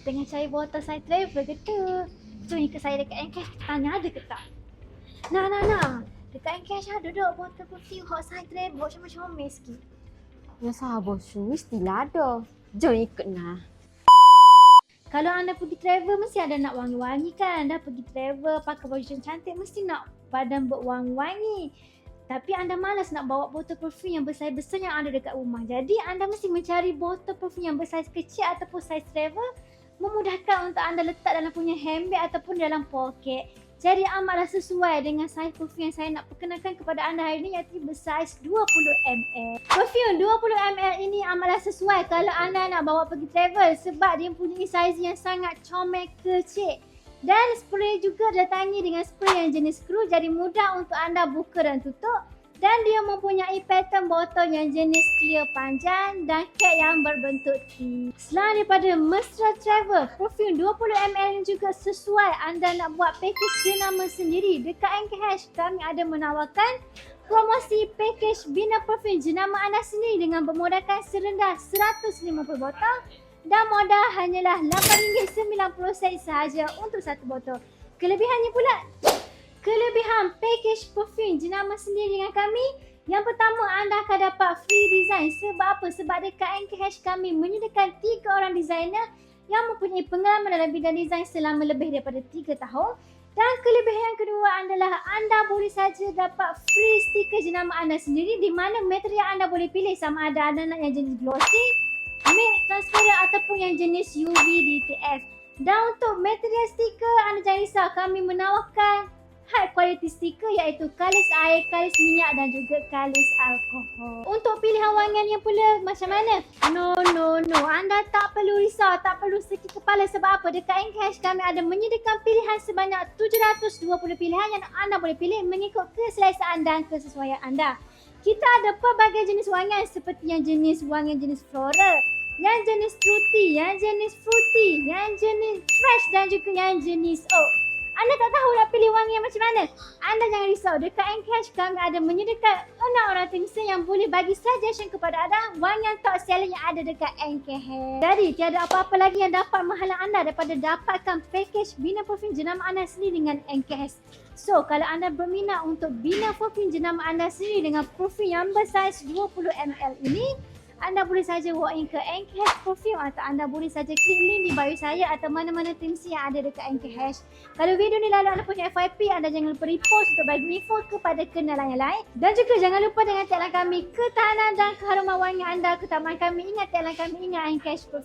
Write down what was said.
Tengah cari botol saya travel ke tu? Jom ikut saya dekat Encash. Tanya ada ke tak? Nah. Dekat Encash ada duk botol perfume hot saya travel. Comel-comel sikit. Ya sabar Syu, mestilah ada. Jom ikut nah. Kalau anda pergi travel mesti ada nak wangi-wangi kan. Anda pergi travel pakai baju cantik mesti nak badan berwangi-wangi. Tapi anda malas nak bawa botol perfume yang besar-besar yang ada dekat rumah. Jadi anda mesti mencari botol perfume yang bersaiz kecil ataupun saiz travel. Memudahkan untuk anda letak dalam punya handbag ataupun dalam poket. Jadi amatlah sesuai dengan saiz perfume yang saya nak perkenalkan kepada anda hari ini, iaitu bersaiz 20ml. Perfume 20ml ini amatlah sesuai kalau anda nak bawa pergi travel sebab dia mempunyai saiz yang sangat comel kecil. Dan spray juga datangi dengan spray yang jenis screw, jadi mudah untuk anda buka dan tutup. Dan dia mempunyai pattern botol yang jenis clear panjang dan cap yang berbentuk T. Selain daripada mesra travel, perfume 20ml ini juga sesuai anda nak buat package jenama sendiri. Dekat Encash kami ada menawarkan promosi package bina perfume jenama anda sendiri dengan bermodalkan serendah 150 botol dan modal hanyalah RM8.90 sahaja untuk satu botol. Kelebihannya pula, kelebihan package perfume jenama sendiri dengan kami, yang pertama anda akan dapat free design. Sebab apa? Sebab dekat Encash kami menyediakan 3 orang designer yang mempunyai pengalaman dalam bidang design selama lebih daripada 3 tahun. Dan kelebihan yang kedua adalah anda boleh saja dapat free stiker jenama anda sendiri, di mana material anda boleh pilih sama ada anda nak yang jenis glossy, matte transparent ataupun yang jenis UV DTF. Dan untuk material stiker anda jangan risau, kami menawarkan high quality stiker iaitu kalis air, kalis minyak dan juga kalis alkohol. Untuk pilihan wangian yang pula macam mana? No. Anda tak perlu risau, tak perlu sakit kepala. Sebab apa? Dekat Encash kami ada menyediakan pilihan sebanyak 720 pilihan yang anda boleh pilih mengikut keselesaan dan kesesuaian anda. Kita ada pelbagai jenis wangian seperti yang jenis wangian jenis floral, yang jenis fruity, yang jenis fruity, yang jenis fresh dan juga yang jenis oak. Anda tak tahu nak pilih wangi yang macam mana? Anda jangan risau. Dekat Encash kami ada menyediakan 6 orang technician yang boleh bagi suggestion kepada anda wangian top seller yang ada dekat Encash. Jadi tiada apa-apa lagi yang dapat menghalang anda daripada dapatkan package bina perfume jenama anda sendiri dengan Encash. So kalau anda berminat untuk bina perfume jenama anda sendiri dengan perfume yang bersaiz 20ml ini, anda boleh saja walk in ke Encash Perfume atau anda boleh saja klik link di bio saya atau mana-mana timsi yang ada dekat Encash. Kalau video ni lalu anda punya FYP, anda jangan lupa repost untuk bagi info kepada kenalan yang lain. Dan juga jangan lupa dengan tagline kami, ketahanan dan keharuman wangi anda ke taman kami. Ingat tagline kami, ingat Encash Perfume.